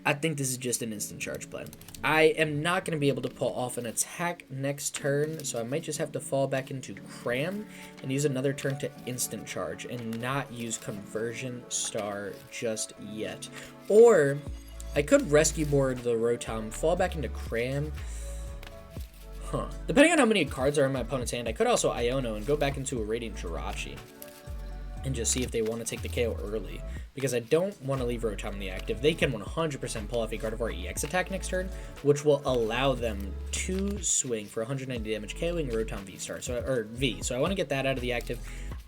I think this is just an instant charge play. I am not going to be able to pull off an attack next turn, so I might just have to fall back into Cram and use another turn to instant charge and not use Conversion Star just yet. Or I could Rescue Board the Rotom, fall back into Cram. Depending on how many cards are in my opponent's hand, I could also Iono and go back into a Radiant Jirachi and just see if they want to take the KO early, because I don't want to leave Rotom in the active. They can 100% pull off a Gardevoir EX attack next turn, which will allow them to swing for 190 damage, KOing Rotom V-Star, or V. So I want to get that out of the active.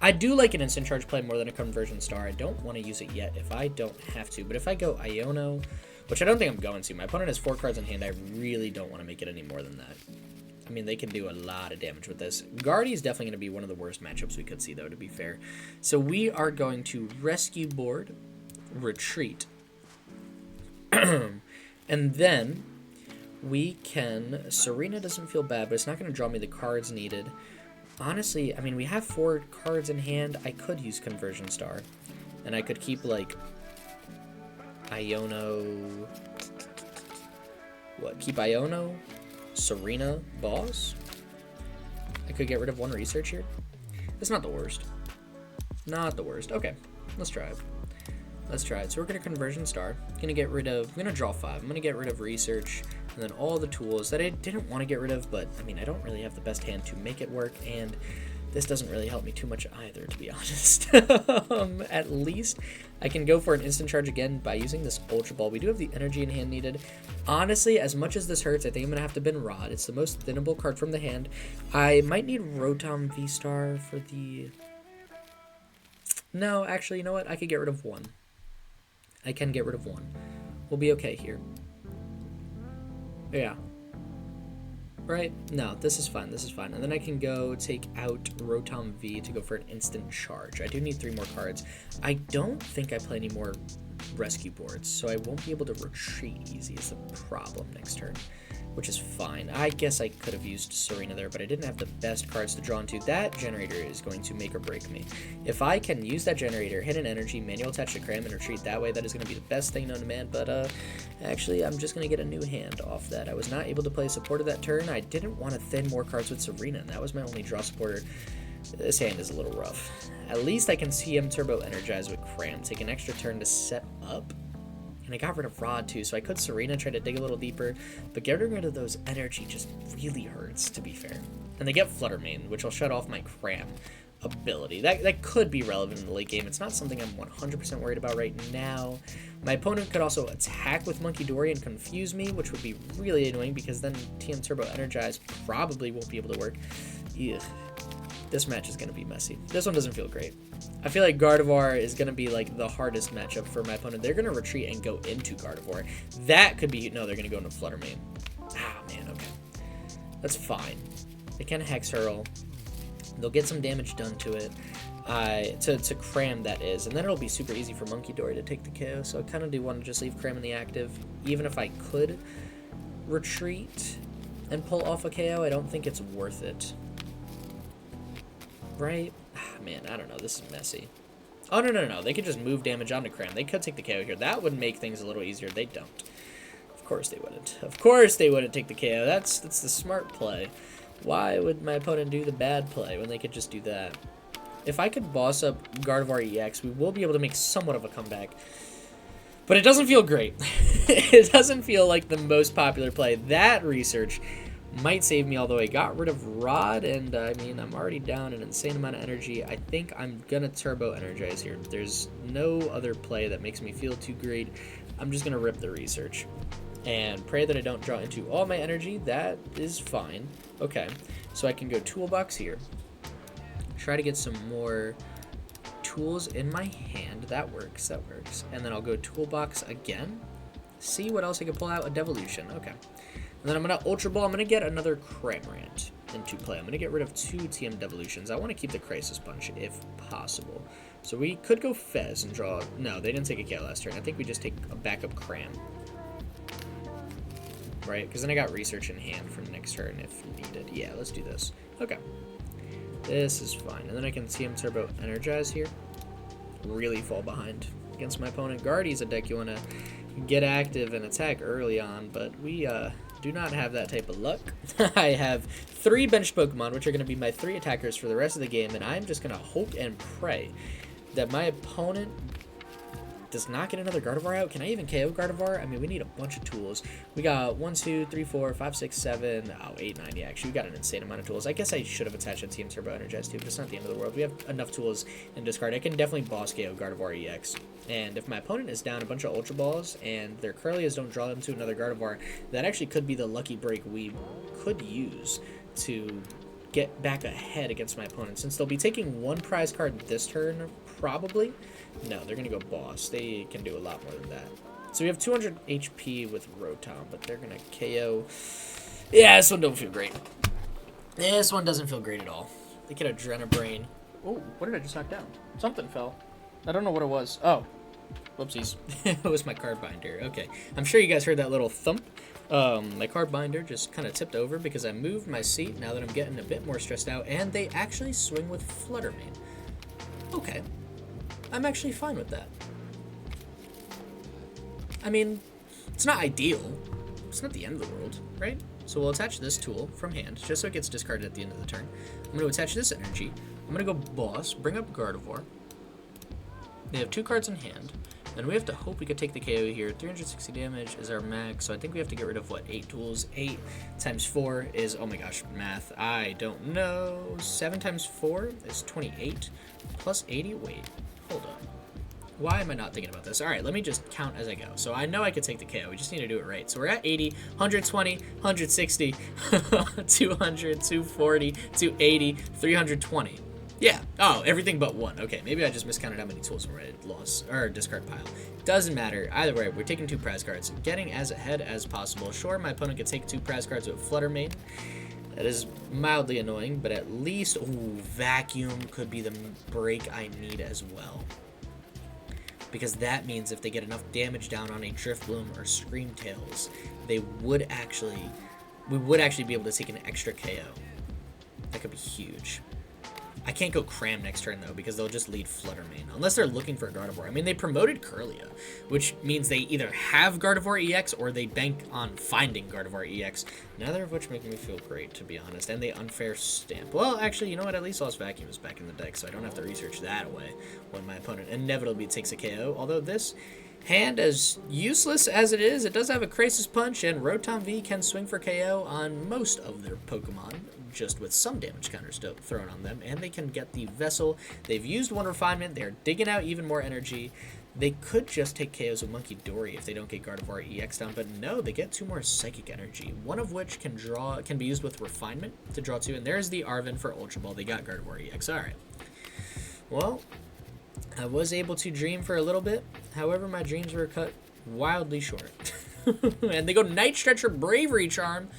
I do like an instant charge play more than a conversion star. I don't want to use it yet if I don't have to. But if I go Iono, which I don't think I'm going to. My opponent has 4 cards in hand. I really don't want to make it any more than that. I mean, they can do a lot of damage with this. Guardy is definitely going to be one of the worst matchups we could see, though, to be fair. So we are going to Rescue Board, Retreat. And then we can... Serena doesn't feel bad, but it's not going to draw me the cards needed. Honestly, I mean, we have 4 cards in hand. I could use Conversion Star. And I could keep, like, Iono... What? Keep Iono, Serena, Boss. I could get rid of 1 research here. It's not the worst. Not the worst. Okay, let's try it. Let's try it. So we're going to Conversion Star. Gonna get rid of... I'm going to draw 5. I'm going to get rid of research. And then all the tools that I didn't want to get rid of, but, I mean, I don't really have the best hand to make it work, and this doesn't really help me too much either, to be honest. At least I can go for an instant charge again by using this Ultra Ball. We do have the energy in hand needed. Honestly, as much as this hurts, I think I'm going to have to bin Rod. It's the most thinnable card from the hand. I might need Rotom VSTAR for the... No, actually, you know what? I could get rid of 1. I can get rid of 1. We'll be okay here. Yeah. Right? No, this is fine. This is fine. And then I can go take out Rotom V to go for an instant charge. I do need 3 more cards. I don't think I play any more rescue boards, so I won't be able to retreat easy is the problem next turn, which is fine. I guess I could have used Serena there, but I didn't have the best cards to draw into. That generator is going to make or break me. If I can use that generator, hit an energy, manual attach to Cram, and retreat that way, that is going to be the best thing known to man, but actually, I'm just going to get a new hand off that. I was not able to play supporter that turn. I didn't want to thin more cards with Serena, and that was my only draw supporter. This hand is a little rough. At least I can see him Turbo Energize with Cram, take an extra turn to set up. And I got rid of Rod too, so I could Serena, try to dig a little deeper, but getting rid of those energy just really hurts, to be fair. And they get Flutter Mane, which will shut off my Cram ability. That could be relevant in the late game. It's not something I'm 100% worried about right now. My opponent could also attack with Monkey Dory and confuse me, which would be really annoying because then TM Turbo Energize probably won't be able to work. Ugh. This match is going to be messy. This one doesn't feel great. I feel like Gardevoir is going to be like the hardest matchup for my opponent. They're going to retreat and go into Gardevoir. That could be... No, they're going to go into Flutter Mane. Ah, man, okay. That's fine. They can Hex Hurl. They'll get some damage done to it. To Cram, that is. And then it'll be super easy for Monkey Dory to take the KO. So I kind of do want to just leave Cram in the active. Even if I could retreat and pull off a KO, I don't think it's worth it. Right? Ah, man, I don't know. This is messy. Oh, no. They could just move damage onto Cram. They could take the KO here. That would make things a little easier. They don't. Of course they wouldn't. Of course they wouldn't take the KO. That's the smart play. Why would my opponent do the bad play when they could just do that? If I could boss up Gardevoir EX, we will be able to make somewhat of a comeback. But it doesn't feel great. It doesn't feel like the most popular play. That research might save me, although I got rid of Rod, and I mean, I'm already down an insane amount of energy. I think I'm gonna Turbo Energize here. There's no other play that makes me feel too great. I'm just gonna rip the research and pray that I don't draw into all my energy. That is fine. Okay, so I can go Toolbox here. Try to get some more tools in my hand. That works, that works. And then I'll go Toolbox again. See what else I can pull out. A Devolution, okay. And then I'm going to Ultra Ball. I'm going to get another Cramorant into play. I'm going to get rid of 2 TM Devolutions. I want to keep the Crisis Punch if possible. So we could go Fez and draw... No, they didn't take a KO last turn. I think we just take a backup Cram. Right? Because then I got Research in hand for next turn if needed. Yeah, let's do this. Okay. This is fine. And then I can TM Turbo Energize here. Really fall behind against my opponent. Guardy's a deck you want to get active and attack early on, but we... do not have that type of luck. I have 3 benched Pokemon, which are going to be my 3 attackers for the rest of the game, and I'm just going to hope and pray that my opponent does not get another Gardevoir out. Can I even KO Gardevoir? I mean, we need a bunch of tools. We got 1, 2, 3, 4, 5, 6, 7, 8, 9. Yeah, actually, we got an insane amount of tools. I guess I should have attached a TM Turbo Energize too, but it's not the end of the world. We have enough tools in discard. I can definitely boss KO Gardevoir EX. And if my opponent is down a bunch of Ultra Balls and their Curlias don't draw them to another Gardevoir, that actually could be the lucky break we could use to get back ahead against my opponent, since they'll be taking one prize card this turn, probably. No, they're going to go boss. They can do a lot more than that. So we have 200 HP with Rotom, but they're going to KO. Yeah, this one don't feel great. This one doesn't feel great at all. They get Adrenabrain. Oh, what did I just knock down? Something fell. I don't know what it was. Oh, whoopsies. It was my card binder. Okay, I'm sure you guys heard that little thump. My card binder just kind of tipped over because I moved my seat now that I'm getting a bit more stressed out, and they actually swing with Flutter Mane. Okay, I'm actually fine with that. I mean, it's not ideal. It's not the end of the world, right? So we'll attach this tool from hand, just so it gets discarded at the end of the turn. I'm going to attach this energy. I'm going to go boss, bring up Gardevoir. They have 2 cards in hand, and we have to hope we could take the KO here. 360 damage is our max, so I think we have to get rid of, what, 8 tools? 8 times 4 is, oh my gosh, math, I don't know. 7 times 4 is 28, plus 80, wait, hold on. Why am I not thinking about this? All right, let me just count as I go. So I know I could take the KO. We just need to do it right. So we're at 80, 120, 160, 200, 240, 280, 320. Yeah. Oh, everything but 1. Okay, maybe I just miscounted how many tools were in loss or discard pile. Doesn't matter. Either way, we're taking 2 prize cards, getting as ahead as possible. Sure, my opponent could take 2 prize cards with Flutter Mane. That is mildly annoying, but at least, ooh, Vacuum could be the break I need as well. Because that means if they get enough damage down on a Drifloon or Screamtails, we would actually be able to take an extra KO. That could be huge. I can't go Cram next turn, though, because they'll just lead Flutter Mane, unless they're looking for a Gardevoir. I mean, they promoted Kirlia, which means they either have Gardevoir EX or they bank on finding Gardevoir EX, neither of which make me feel great, to be honest, and they unfair stamp. Well, actually, you know what? At least Lost Vacuum is back in the deck, so I don't have to research that away when my opponent inevitably takes a KO, although this hand, as useless as it is, it does have a Crisis Punch, and Rotom V can swing for KO on most of their Pokemon, just with some damage counters thrown on them, and they can get the Vessel. They've used 1 Refinement. They're digging out even more energy. They could just take KOs with Monkey Dory if they don't get Gardevoir EX down, but no, they get 2 more Psychic Energy, one of which can be used with Refinement to draw 2, and there's the Arven for Ultra Ball. They got Gardevoir EX. Alright. Well, I was able to dream for a little bit. However, my dreams were cut wildly short. And they go Night Stretcher Bravery Charm.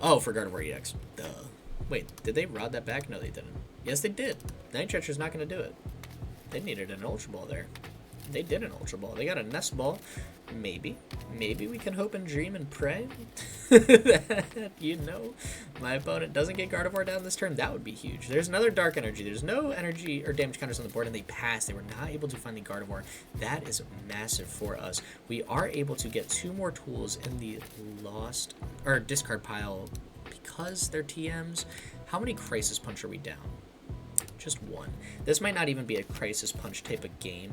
Oh, for Gardevoir EX. Duh. Wait, did they rod that back? No, they didn't. Yes, they did. Night Stretcher's not going to do it. They needed an Ultra Ball there. They did an Ultra Ball. They got a Nest Ball. Maybe. Maybe we can hope and dream and pray that, you know, my opponent doesn't get Gardevoir down this turn. That would be huge. There's another Dark Energy. There's no energy or damage counters on the board, and they passed. They were not able to find the Gardevoir. That is massive for us. We are able to get 2 more tools in the lost or discard pile because they're TMs. How many Crisis Punch are we down? Just 1. This might not even be a Crisis Punch type of game.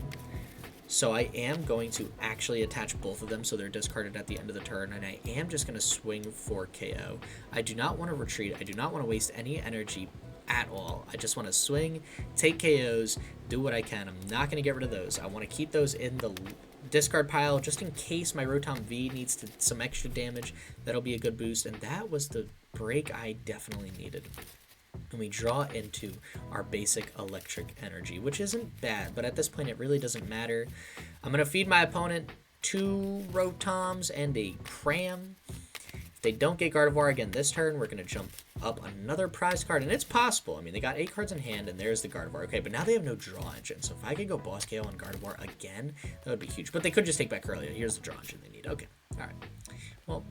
So I am going to actually attach both of them so they're discarded at the end of the turn, and I am just going to swing for KO. I do not want to retreat. I do not want to waste any energy at all. I just want to swing, take KOs, do what I can. I'm not going to get rid of those. I want to keep those in the discard pile just in case my Rotom V needs some extra damage. That'll be a good boost, and that was the break I definitely needed. And we draw into our basic electric energy, which isn't bad, but at this point it really doesn't matter. I'm going to feed my opponent 2 Rotoms and a Cram. If they don't get Gardevoir again this turn, we're going to jump up another prize card, and it's possible. I mean, they got 8 cards in hand, and there's the Gardevoir. Okay, but now they have no draw engine, so if I could go Boss KO on Gardevoir again, that would be huge. But they could just take back Kirlia. Here's the draw engine they need. Okay, all right. Well,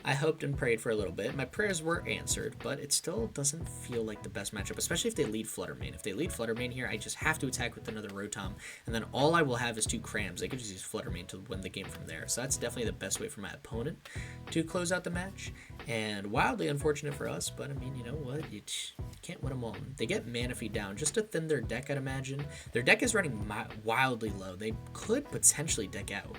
I hoped and prayed for a little bit. My prayers were answered, but it still doesn't feel like the best matchup, especially if they lead Flutter Mane. If they lead Flutter Mane here, I just have to attack with another Rotom, and then all I will have is 2 Crams. They could just use Flutter Mane to win the game from there. So that's definitely the best way for my opponent to close out the match. And wildly unfortunate for us, but I mean, you know what? You can't win them all. They get Manaphy down just to thin their deck, I'd imagine. Their deck is running wildly low. They could potentially deck out.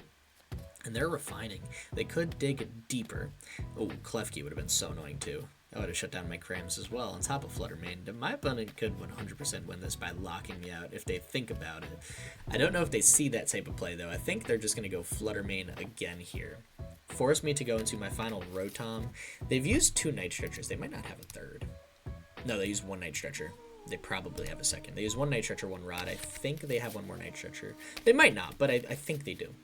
And they're refining. They could dig deeper. Oh, Klefki would have been so annoying too. That would have shut down my Crams as well, on top of Flutter Mane. My opponent could 100% win this by locking me out if they think about it. I don't know if they see that type of play, though. I think they're just going to go Flutter Mane again here. forced me to go into my final Rotom. They've used 2 Night Stretchers. They might not have a third. No, they used 1 Night Stretcher. They probably have a second. They use 1 Night Stretcher, 1 Rod. I think they have 1 more Night Stretcher. They might not, but I think they do.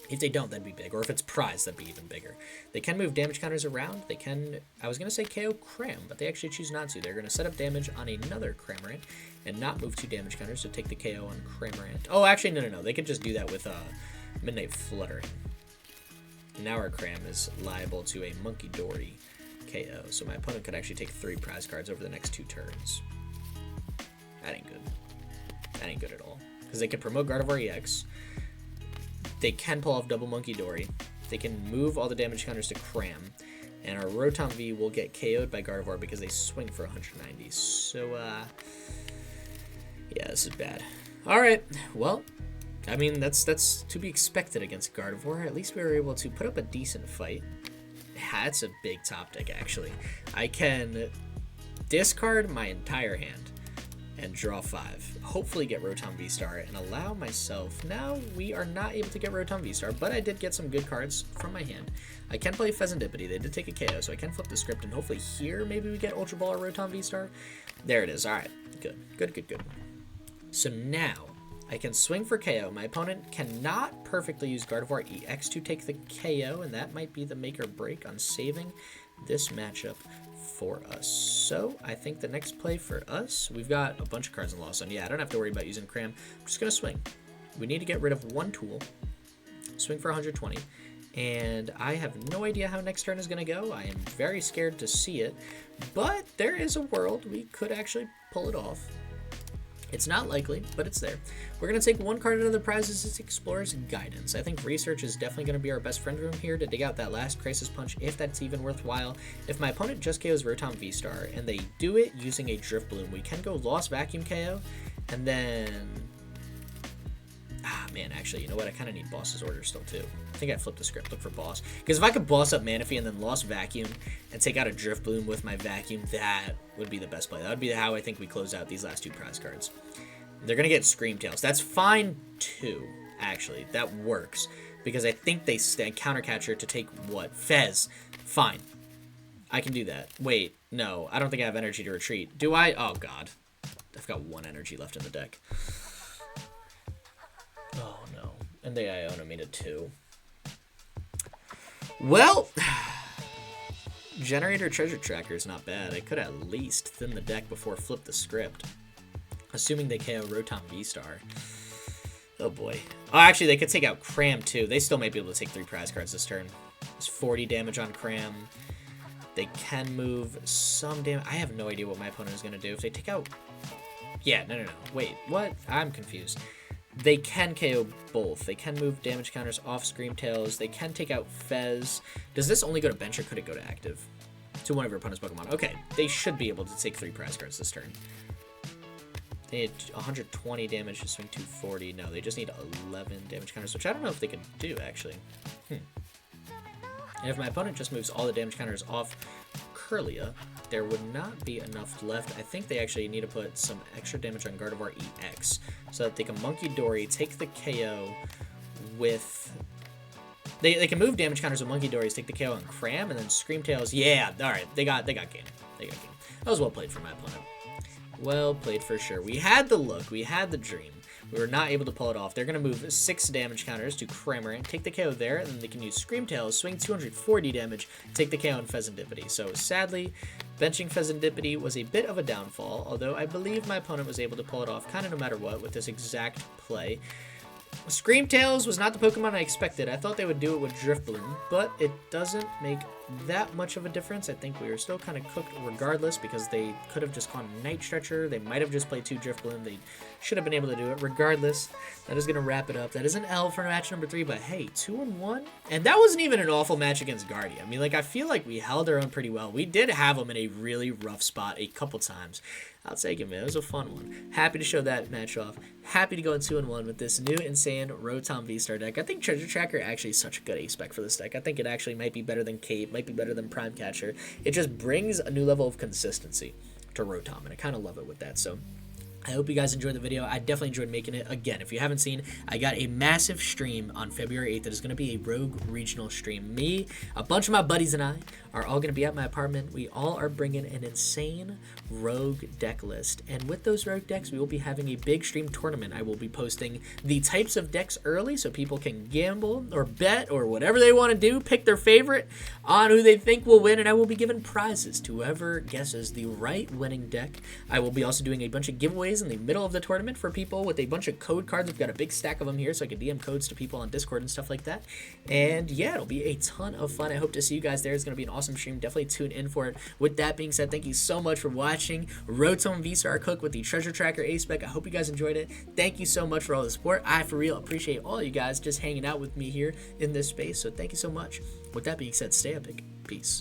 If they don't, that'd be big. Or if it's prize, that'd be even bigger. They can move damage counters around. They can, I was going to say KO Cram, but they actually choose not to. They're going to set up damage on another Cramorant and not move 2 damage counters to take the KO on Cramorant. Oh, actually, no. They could just do that with Midnight Fluttering. Now our Cram is liable to a Monkey Dory KO, so my opponent could actually take 3 prize cards over the next 2 turns. That ain't good. That ain't good at all. Because they can promote Gardevoir EX. They can pull off double Monkey Dory. They can move all the damage counters to Cram. And our Rotom V will get KO'd by Gardevoir because they swing for 190. So, yeah, this is bad. Alright, well, I mean, that's to be expected against Gardevoir. At least we were able to put up a decent fight. Yeah, it's a big top deck, actually. I can discard my entire hand and draw 5. Hopefully get Rotom VSTAR and allow myself. Now we are not able to get Rotom VSTAR, but I did get some good cards from my hand. I can play Fezandipiti. They did take a KO, so I can flip the script and hopefully here maybe we get Ultra Ball or Rotom VSTAR. There it is. All right, good. So now I can swing for KO. My opponent cannot perfectly use Gardevoir EX to take the KO, and that might be the make or break on saving this matchup for us. So I think the next play for us, we've got a bunch of cards in Lost Zone. Yeah, I don't have to worry about using Cram. I'm just going to swing. We need to get rid of 1 tool, swing for 120, and I have no idea how next turn is going to go. I am very scared to see it, but there is a world we could actually pull it off. It's not likely, but it's there. We're going to take 1 card out of the prizes. It's Explorer's Guidance. I think Research is definitely going to be our best friend room here to dig out that last Crisis Punch, if that's even worthwhile. If my opponent just KOs Rotom VSTAR, and they do it using a Drift Bloom, we can go Lost Vacuum KO, and then... Ah, man, actually, you know what? I kind of need Boss's Order still, too. I think I flipped the script, look for Boss. Because if I could Boss up Manaphy and then Lost Vacuum and take out a Drift Bloom with my Vacuum, that would be the best play. That would be how I think we close out these last 2 prize cards. They're going to get Screamtails. That's fine, too, actually. That works. Because I think they Countercatcher to take what? Fez. Fine. I can do that. Wait, no. I don't think I have energy to retreat. Do I? Oh, God. I've got 1 energy left in the deck. Oh, no. And they Iono me to 2. Well, Generator Treasure Tracker is not bad. I could at least thin the deck before flip the script. Assuming they KO Rotom VSTAR. Oh boy. Oh, actually, they could take out Cram too. They still might be able to take 3 prize cards this turn. There's 40 damage on Cram. They can move some damage. I have no idea what my opponent is going to do. If they take out... Yeah, no. Wait, what? I'm confused. They can KO both. They can move damage counters off Screamtails. They can take out Fez. Does this only go to bench or could it go to active? To one of your opponent's Pokemon. Okay, they should be able to take 3 prize cards this turn. They had 120 damage to swing 240. No, they just need 11 damage counters, which I don't know if they could do, actually. And if my opponent just moves all the damage counters off Kirlia, there would not be enough left. I think they actually need to put some extra damage on Gardevoir EX so that they can Monkey Dory, take the KO with... They can move damage counters with Monkey Dories, take the KO on Cram, and then Screamtails. Yeah, alright, they got game. That was well played for my opponent. Well played for sure. We had the look. We had the dream. We were not able to pull it off. They're going to move 6 damage counters to Cramorant, take the KO there, and then they can use Screamtails, swing 240 damage, take the KO on Fezandipiti. So sadly, benching Fezandipiti was a bit of a downfall, although I believe my opponent was able to pull it off kind of no matter what with this exact play. Screamtails was not the Pokemon I expected. I thought they would do it with Drift Bloom, but it doesn't make that much of a difference. I think we were still kind of cooked regardless because they could have just gone Night Stretcher. They might have just played 2 Drift Bloom. They should have been able to do it. Regardless, that is going to wrap it up. That is an L for match number 3, but hey, 2-1. And that wasn't even an awful match against Guardia. I mean, like, I feel like we held our own pretty well. We did have them in a really rough spot a couple times. I'll take it, man. It was a fun one. Happy to show that match off. Happy to go in 2-1 with this new insane Rotom VSTAR deck. I think Treasure Tracker actually is such a good A-spec for this deck. I think it actually might be better than Cape, might be better than Prime Catcher. It just brings a new level of consistency to Rotom, and I kind of love it with that. So I hope you guys enjoyed the video. I definitely enjoyed making it. Again, if you haven't seen, I got a massive stream on February 8th that is going to be a Rogue regional stream. Me, a bunch of my buddies, and I are all going to be at my apartment. We all are bringing an insane Rogue deck list. And with those Rogue decks, we will be having a big stream tournament. I will be posting the types of decks early so people can gamble or bet or whatever they want to do, pick their favorite on who they think will win, and I will be giving prizes to whoever guesses the right winning deck. I will be also doing a bunch of giveaways in the middle of the tournament for people with a bunch of code cards. We've got a big stack of them here, so I can DM codes to people on Discord and stuff like that. And yeah, it'll be a ton of fun. I hope to see you guys there. It's going to be an awesome stream. Definitely tune in for it. With that being said, thank you so much for watching Rotom VSTAR Cook with the Treasure Tracker SPEC. I hope you guys enjoyed it. Thank you so much for all the support. I, for real, appreciate all you guys just hanging out with me here in this space. So thank you so much. With that being said, stay epic. Peace.